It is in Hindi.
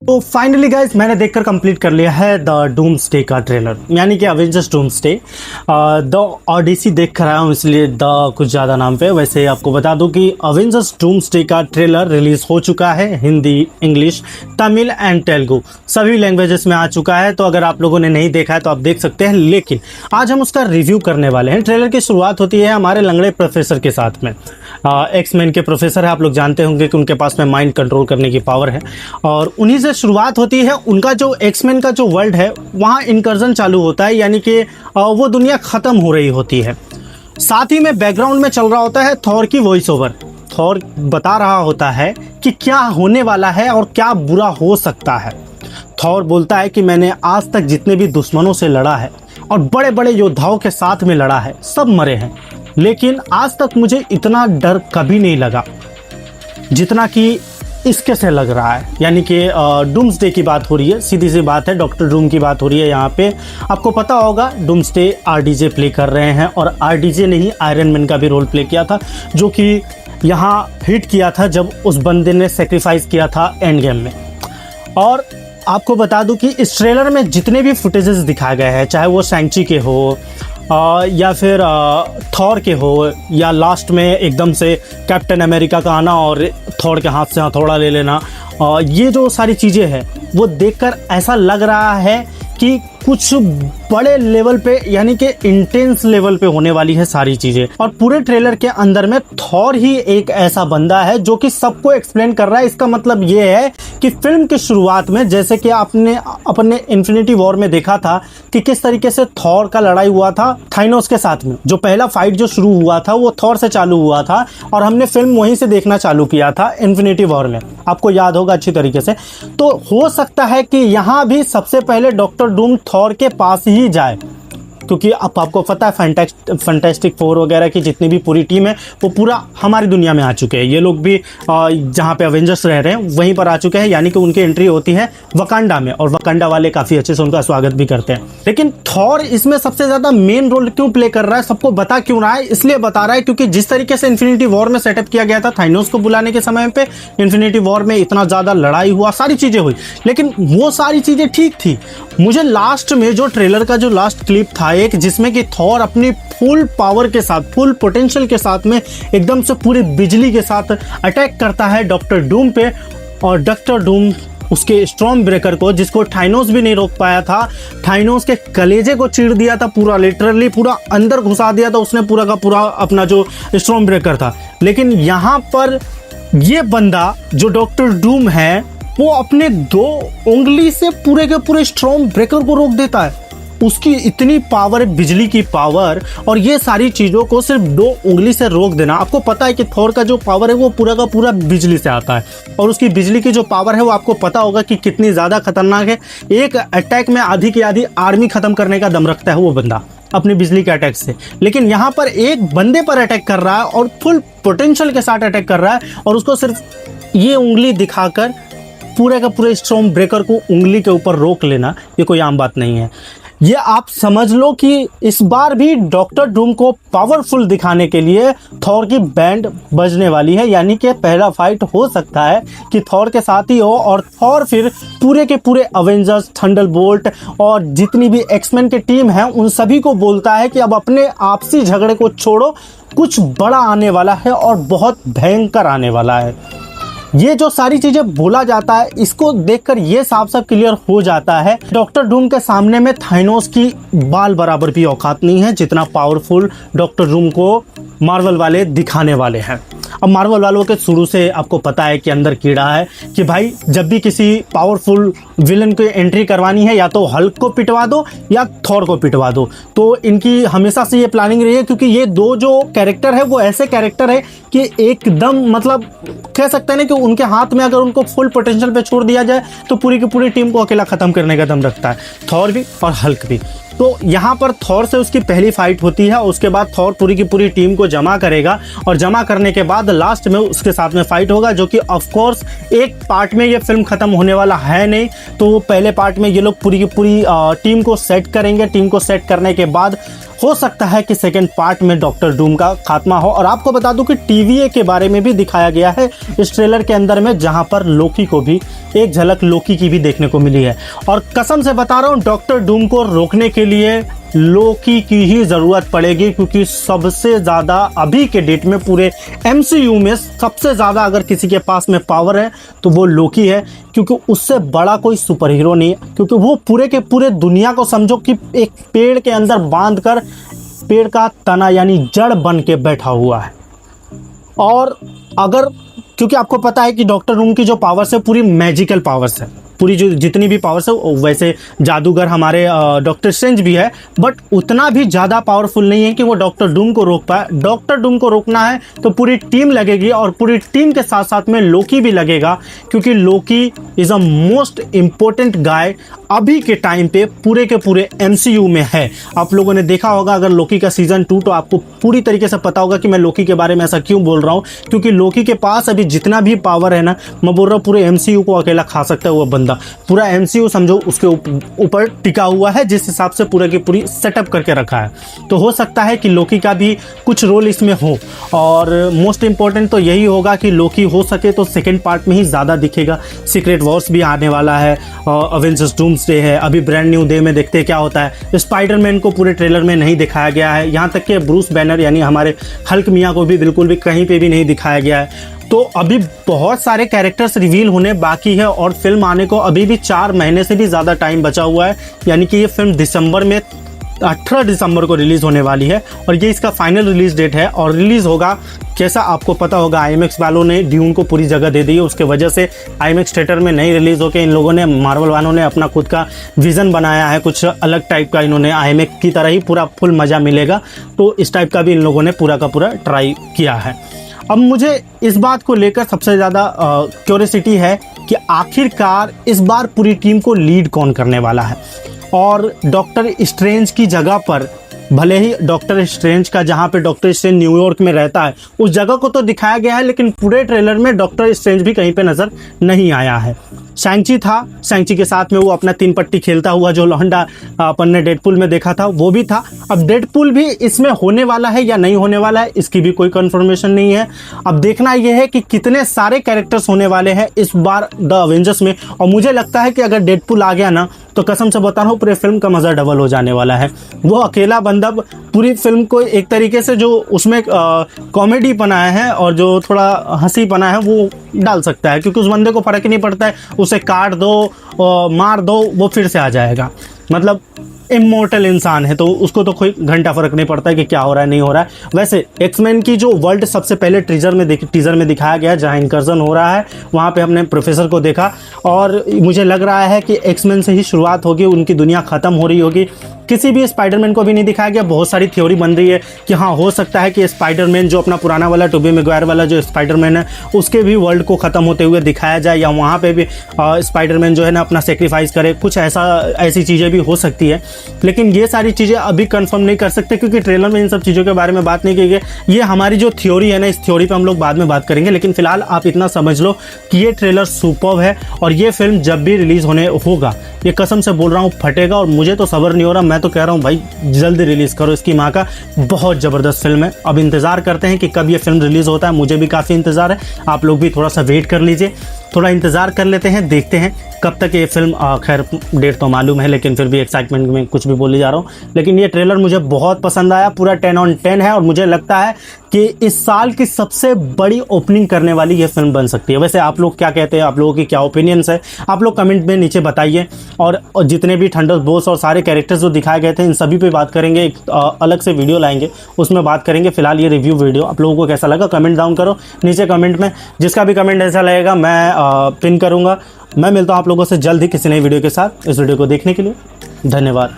तो फाइनली गाइस मैंने देखकर कंप्लीट कर लिया है द डूम्सडे का ट्रेलर, यानी कि अवेंजर्स डूम्सडे। द ओडिसी देख कर आया हूँ, इसलिए द कुछ ज़्यादा नाम पे। वैसे आपको बता दूं कि अवेंजर्स डूम्सडे का ट्रेलर रिलीज़ हो चुका है, हिंदी, इंग्लिश, तमिल एंड तेलुगु सभी लैंग्वेजेस में आ चुका है। तो अगर आप लोगों ने नहीं देखा है तो आप देख सकते हैं, लेकिन आज हम उसका रिव्यू करने वाले हैं। ट्रेलर की शुरुआत होती है हमारे लंगड़े प्रोफेसर के साथ में। एक्समैन के प्रोफेसर है, आप लोग जानते होंगे कि उनके पास में माइंड कंट्रोल करने की पावर है, और उन्हीं से शुरुआत होती है। उनका जो एक्समैन का जो वर्ल्ड है वहाँ इनकर्जन चालू होता है, यानी कि वो दुनिया ख़त्म हो रही होती है। साथ ही में बैकग्राउंड में चल रहा होता है थॉर की वॉइस ओवर। थॉर बता रहा होता है कि क्या होने वाला है और क्या बुरा हो सकता है। थॉर बोलता है कि मैंने आज तक जितने भी दुश्मनों से लड़ा है और बड़े बड़े योद्धाओं के साथ में लड़ा है, सब मरे हैं, लेकिन आज तक मुझे इतना डर कभी नहीं लगा जितना कि इसके से लग रहा है। यानी कि डूम्सडे की बात हो रही है, सीधी सी बात है, डॉक्टर डूम की बात हो रही है यहाँ पे। आपको पता होगा डूम्सडे आरडीजे प्ले कर रहे हैं, और आरडीजे ने ही आयरन मैन का भी रोल प्ले किया था, जो कि यहाँ हिट किया था जब उस बंदे ने सेक्रीफाइस किया था एंड गेम में। और आपको बता दूं कि इस ट्रेलर में जितने भी फुटेजेस दिखाए गए हैं, चाहे वो शैंग-ची के हो या फिर थॉर के हो, या लास्ट में एकदम से कैप्टन अमेरिका का आना और थॉर के हाथ से हथौड़ा ले लेना, ये जो सारी चीज़ें हैं वो देखकर ऐसा लग रहा है कि कुछ बड़े लेवल पे, यानी कि इंटेंस लेवल पे होने वाली है सारी चीज़ें। और पूरे ट्रेलर के अंदर में थॉर ही एक ऐसा बंदा है जो कि सबको एक्सप्लेन कर रहा है। इसका मतलब ये है कि फिल्म की शुरुआत में, जैसे कि आपने अपने इन्फिनिटी वॉर में देखा था कि किस तरीके से थॉर का लड़ाई हुआ था थाइनोस के साथ में। जो पहला फाइट जो शुरू हुआ था वो थॉर से चालू हुआ था, और हमने फिल्म वहीं से देखना चालू किया था इन्फिनिटी वॉर में, आपको याद होगा अच्छी तरीके से। तो हो सकता है कि यहाँ भी सबसे पहले डॉक्टर डूम थॉर के पास ही जाए, क्योंकि अब आपको पता है फैंटास्टिक फोर वगैरह की जितनी भी पूरी टीम है वो पूरा हमारी दुनिया में आ चुके हैं। ये लोग भी जहाँ पे अवेंजर्स रह रहे हैं वहीं पर आ चुके हैं, यानी कि उनकी एंट्री होती है वकांडा में, और वकांडा वाले काफ़ी अच्छे से उनका स्वागत भी करते हैं। लेकिन थॉर इसमें सबसे ज़्यादा मेन रोल क्यों प्ले कर रहा है, सबको बता क्यों रहा है? इसलिए बता रहा है क्योंकि जिस तरीके से इन्फिनिटी वॉर में सेटअप किया गया था थाइनोस को बुलाने के समय पे, इन्फिनिटी वॉर में इतना ज़्यादा लड़ाई हुआ, सारी चीज़ें हुई, लेकिन वो सारी चीज़ें ठीक थी। मुझे लास्ट में जो ट्रेलर का जो लास्ट क्लिप था एक, जिसमें कि थॉर अपनी फुल पावर के साथ, फुल पोटेंशियल के साथ में एकदम से पूरी बिजली के साथ अटैक करता है डॉक्टर डूम पे, और डॉक्टर डूम उसके स्टॉर्म ब्रेकर को, जिसको थाइनोस भी नहीं रोक पाया था, थाइनोस के कलेजे को चीर दिया था पूरा, लिटरली पूरा अंदर घुसा दिया था उसने पूरा का पूरा अपना जो स्टॉर्म ब्रेकर था। लेकिन यहाँ पर ये बंदा जो डॉक्टर डूम है वो अपने 2 उंगली से पूरे के पूरे स्टॉर्म ब्रेकर को रोक देता है। उसकी इतनी पावर है, बिजली की पावर, और ये सारी चीज़ों को सिर्फ 2 उंगली से रोक देना। आपको पता है कि थॉर का जो पावर है वो पूरा का पूरा बिजली से आता है, और उसकी बिजली की जो पावर है वो आपको पता होगा कि कितनी ज़्यादा खतरनाक है। एक अटैक में आधी की आधी आर्मी ख़त्म करने का दम रखता है वो बंदा अपनी बिजली के अटैक से। लेकिन यहाँ पर एक बंदे पर अटैक कर रहा है और फुल पोटेंशियल के साथ अटैक कर रहा है, और उसको सिर्फ ये उंगली दिखाकर पूरे का पूरे स्टॉर्म ब्रेकर को उंगली के ऊपर रोक लेना, ये कोई आम बात नहीं है। ये आप समझ लो कि इस बार भी डॉक्टर डूम को पावरफुल दिखाने के लिए थॉर की बैंड बजने वाली है, यानी कि पहला फाइट हो सकता है कि थॉर के साथ ही हो, और थॉर फिर पूरे के पूरे अवेंजर्स, थंडरबोल्ट और जितनी भी एक्समैन की टीम है उन सभी को बोलता है कि अब अपने आपसी झगड़े को छोड़ो, कुछ बड़ा आने वाला है और बहुत भयंकर आने वाला है। ये जो सारी चीजें बोला जाता है, इसको देखकर ये साफ साफ क्लियर हो जाता है डॉक्टर डूम के सामने में थाइनोस की बाल बराबर भी औकात नहीं है, जितना पावरफुल डॉक्टर डूम को मार्वल वाले दिखाने वाले हैं। अब मार्वल वालों के शुरू से आपको पता है कि अंदर कीड़ा है कि भाई जब भी किसी पावरफुल विलन की एंट्री करवानी है, या तो हल्क को पिटवा दो या थॉर को पिटवा दो। तो इनकी हमेशा से ये प्लानिंग रही है, क्योंकि ये 2 जो कैरेक्टर है वो ऐसे कैरेक्टर है कि एकदम मतलब कह सकते हैं ना कि उनके हाथ में अगर उनको फुल पोटेंशियल पे छोड़ दिया जाए तो पूरी की पूरी टीम को अकेला ख़त्म करने का दम रखता है, थॉर भी और हल्क भी। तो यहाँ पर थॉर से उसकी पहली फाइट होती है, उसके बाद थॉर पूरी की पूरी टीम को जमा करेगा, और जमा करने के बाद लास्ट में उसके साथ में फाइट होगा, जो कि ऑफ कोर्स एक पार्ट में ये फिल्म खत्म होने वाला है नहीं। तो पहले पार्ट में ये लोग पूरी की पूरी टीम को सेट करेंगे। टीम को सेट करने के बाद हो सकता है कि सेकेंड पार्ट में डॉक्टर डूम का खात्मा हो। और आपको बता दूं कि TVA के बारे में भी दिखाया गया है इस ट्रेलर के अंदर में, जहां पर लोकी को भी एक झलक लोकी की भी देखने को मिली है। और कसम से बता रहा हूं, डॉक्टर डूम को रोकने के लिए लोकी की ही ज़रूरत पड़ेगी, क्योंकि सबसे ज़्यादा अभी के डेट में पूरे MCU में सबसे ज़्यादा अगर किसी के पास में पावर है तो वो लोकी है, क्योंकि उससे बड़ा कोई सुपर हीरो नहीं है। क्योंकि वो पूरे के पूरे दुनिया को समझो कि एक पेड़ के अंदर बांध कर पेड़ का तना यानी जड़ बन के बैठा हुआ है। और अगर, क्योंकि आपको पता है कि डॉक्टर डूम की जो पावर्स है पूरी मैजिकल पावर्स है, पूरी जो जितनी भी पावर्स है, वैसे जादूगर हमारे डॉक्टर स्ट्रेंज भी है, बट उतना भी ज़्यादा पावरफुल नहीं है कि वो डॉक्टर डूम को रोक पाए। डॉक्टर डूम को रोकना है तो पूरी टीम लगेगी, और पूरी टीम के साथ साथ में लोकी भी लगेगा, क्योंकि लोकी इज़ अ मोस्ट इम्पोर्टेंट गाय अभी के टाइम पे पूरे के पूरे MCU में है। आप लोगों ने देखा होगा अगर लोकी का सीज़न 2, तो आपको पूरी तरीके से पता होगा कि मैं लोकी के बारे में ऐसा क्यों बोल रहा हूँ, क्योंकि लोकी के पास अभी जितना भी पावर है ना, मैं बोल रहा हूँ पूरे MCU को अकेला खा सकता है वो बंदा। पूरा MCU समझो उसके ऊपर टिका हुआ है, जिस हिसाब से पूरे की पूरी सेटअप करके रखा है। तो हो सकता है कि लोकी का भी कुछ रोल इसमें हो, और मोस्ट इम्पॉर्टेंट तो यही होगा कि लोकी हो सके तो सेकेंड पार्ट में ही ज़्यादा दिखेगा। सीक्रेट वॉर्स भी आने वाला है, अवेंजर्स डूम्सडे है, अभी ब्रांड न्यू डे में देखते हैं क्या होता है। स्पाइडरमैन को पूरे ट्रेलर में नहीं दिखाया गया है, यहाँ तक कि ब्रूस बैनर यानी हमारे हल्क मियाँ को भी बिल्कुल भी कहीं पे भी नहीं दिखाया गया है। तो अभी बहुत सारे कैरेक्टर्स रिवील होने बाकी है, और फिल्म आने को अभी भी 4 महीने से भी ज़्यादा टाइम बचा हुआ है। यानी कि ये फिल्म दिसंबर में 18 दिसंबर को रिलीज़ होने वाली है, और ये इसका फाइनल रिलीज़ डेट है। और रिलीज़ होगा कैसा आपको पता होगा, IMAX वालों ने ड्यून को पूरी जगह दे दी है, उसके वजह से IMAX थिएटर में नहीं रिलीज़ होकर इन लोगों ने, मार्वल वालों ने अपना खुद का विज़न बनाया है, कुछ अलग टाइप का। इन्होंने IMAX की तरह ही पूरा फुल मज़ा मिलेगा, तो इस टाइप का भी इन लोगों ने पूरा का पूरा ट्राई किया है। अब मुझे इस बात को लेकर सबसे ज़्यादा क्यूरियोसिटी है कि आखिरकार इस बार पूरी टीम को लीड कौन करने वाला है। और डॉक्टर स्ट्रेंज की जगह पर, भले ही डॉक्टर स्ट्रेंज का जहाँ पे डॉक्टर स्ट्रेंज न्यूयॉर्क में रहता है उस जगह को तो दिखाया गया है, लेकिन पूरे ट्रेलर में डॉक्टर स्ट्रेंज भी कहीं पे नज़र नहीं आया है। शैंग-ची था, शैंग-ची के साथ में वो अपना 3 पट्टी खेलता हुआ जो लौंडा अपन ने डेडपुल में देखा था वो भी था। अब डेडपुल भी इसमें होने वाला है या नहीं होने वाला है इसकी भी कोई कंफर्मेशन नहीं है। अब देखना यह है कि कितने सारे कैरेक्टर्स होने वाले हैं इस बार द अवेंजर्स में। और मुझे लगता है कि अगर डेडपुल आ गया ना तो कसम से बता रहा हूँ पूरे फिल्म का मज़ा डबल हो जाने वाला है। वो अकेला बंदा पूरी फिल्म को एक तरीके से जो उसमें कॉमेडी बनाया है और जो थोड़ा हंसी बना है वो डाल सकता है, क्योंकि उस बंदे को फ़र्क ही नहीं पड़ता है, उसे काट दो मार दो वो फिर से आ जाएगा। मतलब इमोर्टल इंसान है तो उसको तो कोई घंटा फर्क नहीं पड़ता है कि क्या हो रहा है नहीं हो रहा है। वैसे एक्समैन की जो वर्ल्ड सबसे पहले टीजर में दिखाया गया, जहाँ इंकर्जन हो रहा है वहाँ पे हमने प्रोफेसर को देखा, और मुझे लग रहा है कि एक्समैन से ही शुरुआत होगी, उनकी दुनिया ख़त्म हो रही होगी। किसी भी स्पाइडरमैन को भी नहीं दिखाया गया। बहुत सारी थ्योरी बन रही है कि हाँ हो सकता है कि स्पाइडरमैन जो अपना पुराना वाला टोबी मैguire वाला जो स्पाइडरमैन है उसके भी वर्ल्ड को ख़त्म होते हुए दिखाया जाए, या वहाँ पे भी स्पाइडरमैन जो है ना अपना सेक्रीफाइस करे, कुछ ऐसी चीज़ें भी हो सकती है। लेकिन ये सारी चीज़ें अभी कंफर्म नहीं कर सकते, क्योंकि ट्रेलर में इन सब चीज़ों के बारे में बात नहीं की गई। ये हमारी जो थ्योरी है ना, इस थ्योरी पे हम लोग बाद में बात करेंगे, लेकिन फिलहाल आप इतना समझ लो कि ये ट्रेलर सुपर्ब है, और ये फिल्म जब भी रिलीज़ होने होगा ये कसम से बोल रहा हूँ फटेगा। और मुझे तो सब्र नहीं हो रहा, मैं तो कह रहा हूँ भाई जल्दी रिलीज़ करो इसकी माँ का। बहुत ज़बरदस्त फिल्म है। अब इंतज़ार करते हैं कि कब ये फिल्म रिलीज़ होता है, मुझे भी काफ़ी इंतज़ार है, आप लोग भी थोड़ा सा वेट कर लीजिए, थोड़ा इंतज़ार कर लेते हैं, देखते हैं कब तक ये फिल्म। खैर डेट तो मालूम है, लेकिन फिर भी एक्साइटमेंट में कुछ भी बोले जा रहा हूँ। लेकिन ये ट्रेलर मुझे बहुत पसंद आया, पूरा 10 on 10 है, और मुझे लगता है कि इस साल की सबसे बड़ी ओपनिंग करने वाली ये फिल्म बन सकती है। वैसे आप लोग क्या कहते हैं, आप लोगों की क्या ओपिनियंस है, आप लोग कमेंट में नीचे बताइए। और जितने भी थंडरबोल्ट्स और सारे कैरेक्टर्स जो दिखाए गए थे इन सभी पे बात करेंगे, एक अलग से वीडियो लाएंगे उसमें बात करेंगे। फिलहाल ये रिव्यू वीडियो आप लोगों को कैसा लगा कमेंट डाउन करो नीचे कमेंट में। जिसका भी कमेंट ऐसा लगेगा मैं पिन करूँगा। मैं मिलता हूँ आप लोगों से जल्द ही किसी नई वीडियो के साथ। इस वीडियो को देखने के लिए धन्यवाद।